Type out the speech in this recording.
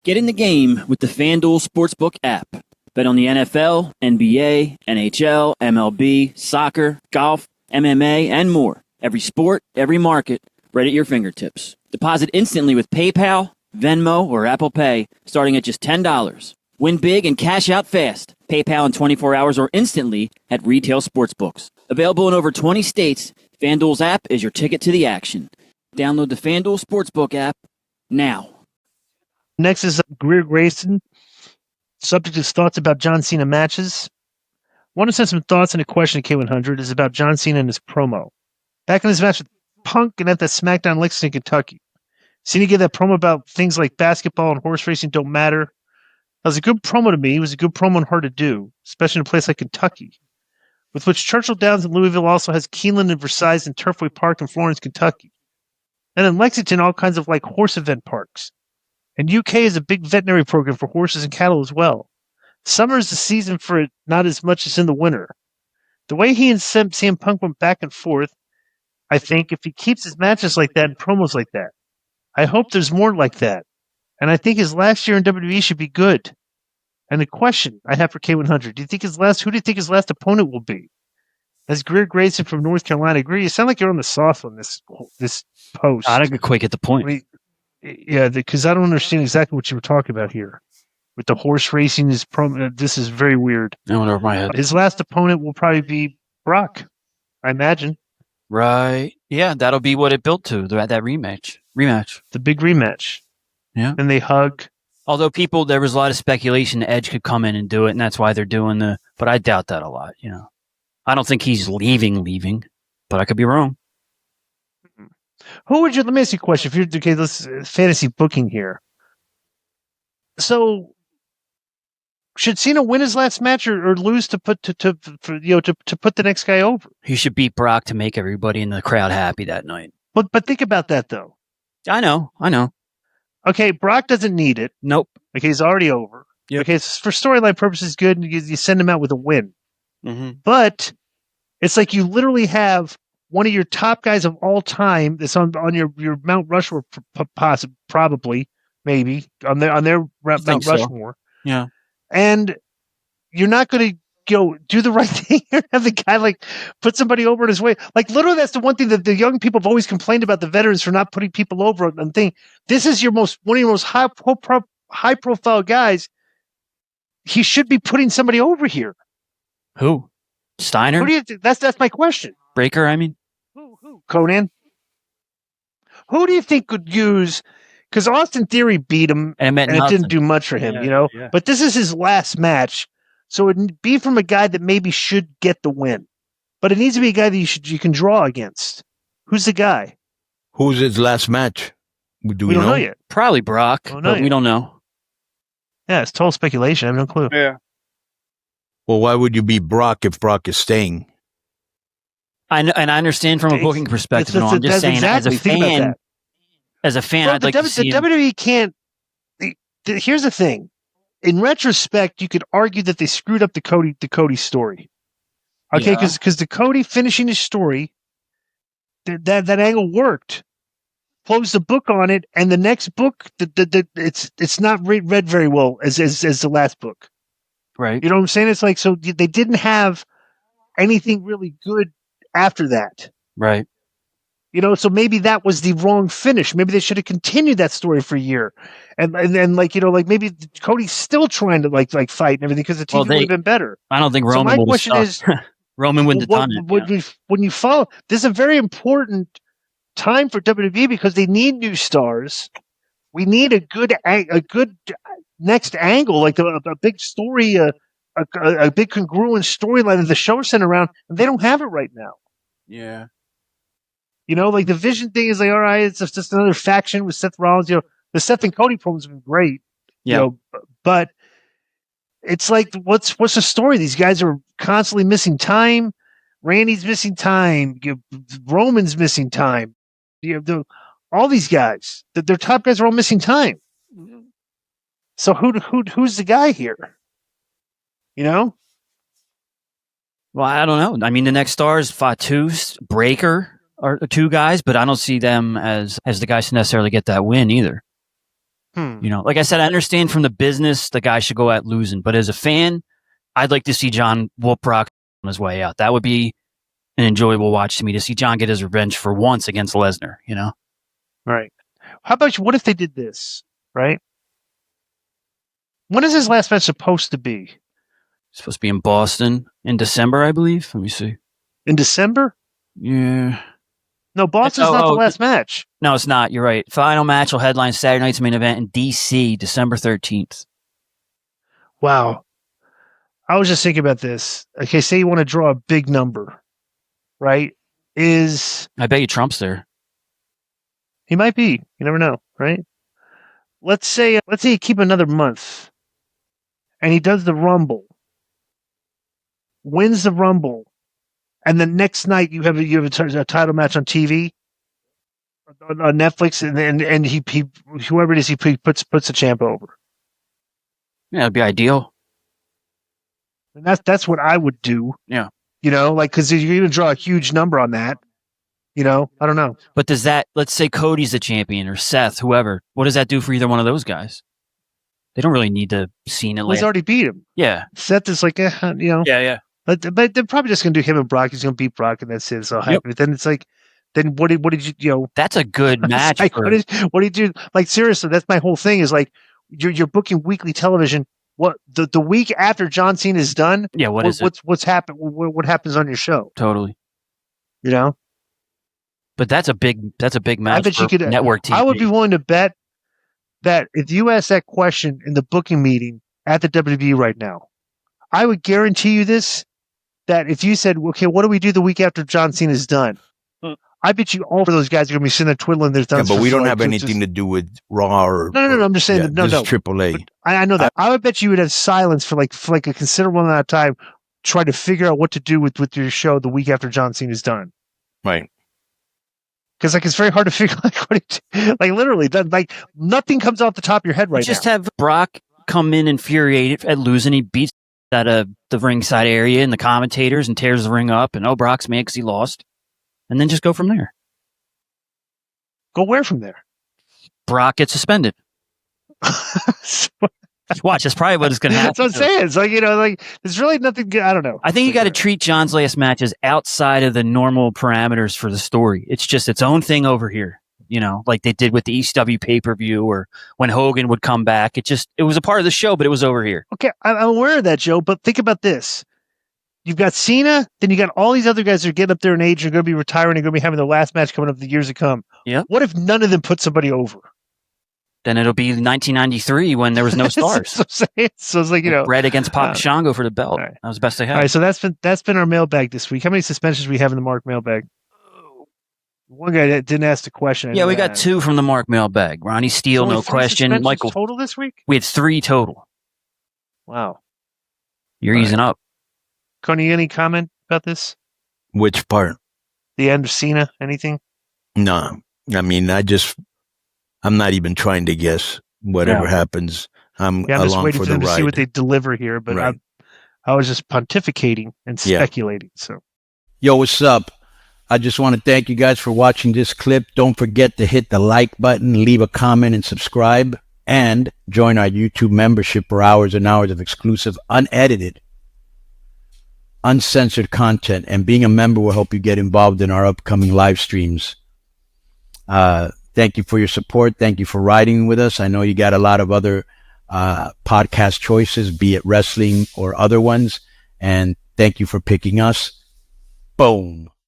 Get in the game with the FanDuel Sportsbook app. Bet on the NFL, NBA, NHL, MLB, soccer, golf, MMA, and more. Every sport, every market, right at your fingertips. Deposit instantly with PayPal, Venmo, or Apple Pay, starting at just $10. Win big and cash out fast. PayPal in 24 hours or instantly at retail sportsbooks. Available in over 20 states, FanDuel's app is your ticket to the action. Download the FanDuel Sportsbook app now. Next is Greer Grayson. Subject is thoughts about John Cena matches. Want to send some thoughts and a question to K100 is about John Cena and his promo. Back in his match with Punk and at the SmackDown Lexington, Kentucky. Cena gave that promo about things like basketball and horse racing don't matter. That was a good promo to me. It was a good promo and hard to do, especially in a place like Kentucky, with which Churchill Downs in Louisville also has Keeneland and Versailles and Turfway Park in Florence, Kentucky. And in Lexington, all kinds of like horse event parks. And UK is a big veterinary program for horses and cattle as well. Summer is the season for it, not as much as in the winter. The way he and CM Punk went back and forth, I think if he keeps his matches like that and promos like that, I hope there's more like that. And I think his last year in WWE should be good. And the question I have for K100, who do you think his last opponent will be? As Greer Grayson from North Carolina, Greer, you sound like you're on the sauce on this post. I got quick at the point. I mean, yeah, because I don't understand exactly what you were talking about here. With the horse racing, this is very weird. I went over my head. His last opponent will probably be Brock, I imagine. Right. Yeah, that'll be what it built to, that rematch. The big rematch. Yeah. And they hug. Although there was a lot of speculation Edge could come in and do it, and that's why they're doing but I doubt that a lot, I don't think he's leaving, but I could be wrong. Let me ask you a question. If you're okay, let's fantasy booking here. So, should Cena win his last match or lose to put the next guy over? He should beat Brock to make everybody in the crowd happy that night. But think about that though. I know. Okay, Brock doesn't need it. Nope. Okay, he's already over. Yep. Okay, it's for storyline purposes, good. And you send him out with a win. Mm-hmm. But it's like you literally have one of your top guys of all time that's on your Mount Rushmore, probably, maybe on their Mount Rushmore. Yeah, and you're not going to do the right thing and have the guy put somebody over in his way. Like literally, that's the one thing that the young people have always complained about the veterans for not putting people over and thing. This is one of your most high profile guys. He should be putting somebody over here. Who? Steiner? Who do you think? That's my question. Breaker, I mean. Who? Conan? Who do you think could use? Because Austin Theory beat him, and it didn't do much for him, Yeah. But this is his last match, so it'd be from a guy that maybe should get the win. But it needs to be a guy that you can draw against. Who's the guy? Who's his last match? Do we don't know yet. Probably Brock, but we don't know. Yeah, it's total speculation. I have no clue. Yeah. Well, why would you be Brock if Brock is staying? I understand from a booking perspective. I'm just saying, exactly. as a fan, I'd like to see the WWE can't. Here's the thing. In retrospect, you could argue that they screwed up the Cody story. Okay, because the Cody finishing his story, that angle worked. Closed the book on it, and the next book, it's not read very well as the last book. Right. You know what I'm saying? It's like, so they didn't have anything really good after that. Right. So maybe that was the wrong finish. Maybe they should have continued that story for a year. And maybe Cody's still trying to fight and everything because the TV would have been better. I don't think Roman my question is, Roman wouldn't have done it. When you follow, this is a very important time for WWE because they need new stars. We need a good next angle, like a big story, a big congruent storyline that the show is sent around, and they don't have it right now. Yeah. The Vision thing is all right, it's just another faction with Seth Rollins. The Seth and Cody promos have been great. Yeah. But it's like, what's the story? These guys are constantly missing time. Randy's missing time. Roman's missing time. All these guys, their top guys are all missing time. So who's the guy here? Well, I don't know. I mean, the next stars, Fatu, Breaker are two guys, but I don't see them as the guys to necessarily get that win either. You know, like I said, I understand from the business, the guy should go out losing. But as a fan, I'd like to see John whoop Brock on his way out. That would be an enjoyable watch to me, to see John get his revenge for once against Lesnar, you know? Right. How about what if they did this, right? When is his last match supposed to be? It's supposed to be in Boston in December, I believe. Let me see. In December? Yeah. No, Boston's not the last match. No, it's not. You're right. Final match will headline Saturday night's main event in D.C., December 13th. Wow. I was just thinking about this. Okay, say you want to draw a big number, right? I bet you Trump's there. He might be. You never know, right? Let's say you keep another month, and he does the Rumble, wins the Rumble, and the next night you have a title match on TV, on Netflix, and he whoever it is, he puts the champ over. Yeah, that'd be ideal. And that's what I would do. Yeah. You know, like, because you're going to draw a huge number on that. You know, I don't know. But does that, let's say Cody's the champion or Seth, whoever, what does that do for either one of those guys? They don't really need to Cena. He's already beat him. Yeah. Seth is like, you know. Yeah. But they're probably just going to do him and Brock. He's going to beat Brock, and that's it. So happy. Then it's like, then what did you know? That's a good match. Like, what did you do? Like, seriously, that's my whole thing is like, you're booking weekly television. What the week after John Cena is done? Yeah. What's happened? What happens on your show? Totally. You know. But that's a big match. I bet you could network TV. I would be willing to bet that if you ask that question in the booking meeting at the WWE right now, I would guarantee you this, that if you said, okay, what do we do the week after John Cena is done? I bet you all of those guys are going to be sitting there twiddling their thumbs. Yeah, but we don't have anything to do with Raw or... No. I'm just saying this is AAA. I know that. I would bet you would have silence for like a considerable amount of time trying to figure out what to do with your show the week after John Cena is done. Right. Because like it's very hard to figure like literally like nothing comes off the top of your head right now. Just have Brock come in infuriated at losing. He beats out of the ringside area and the commentators and tears the ring up, and Brock's mad because he lost, and then just go from there. Go where from there? Brock gets suspended. Watch, that's probably what is going to happen. That's what I'm saying. It's like, you know, like there's really nothing good. I don't know. I think you got to treat John's last matches outside of the normal parameters for the story. It's just its own thing over here, you know, like they did with the ECW pay-per-view or when Hogan would come back. It was a part of the show, but it was over here. Okay, I'm aware of that, Joe, but think about this. You've got Cena, then you got all these other guys that are getting up there in age, are going to be retiring, and going to be having their last match coming up the years to come. Yeah. What if none of them put somebody over? Then it'll be 1993 when there was no stars. So it's like, you know, Red against Papa Shango for the belt. Right. That was the best they had. All right, so that's been our mailbag this week. How many suspensions do we have in the Mark mailbag? One guy that didn't ask the question. Yeah, we got 2 from the Mark mailbag. Ronnie Steele, no question. Michael total this week? We had 3 total. Wow. You're easing up. Coney, any comment about this? Which part? The end of Cena? Anything? No. I mean, I'm not even trying to guess whatever happens. I'm just along waiting for for them the to ride. see what they deliver here, but right. I was just pontificating and speculating. So, yo, what's up? I just want to thank you guys for watching this clip. Don't forget to hit the like button, leave a comment, and subscribe, and join our YouTube membership for hours and hours of exclusive, unedited, uncensored content. And being a member will help you get involved in our upcoming live streams. Thank you for your support. Thank you for riding with us. I know you got a lot of other podcast choices, be it wrestling or other ones. And thank you for picking us. Boom.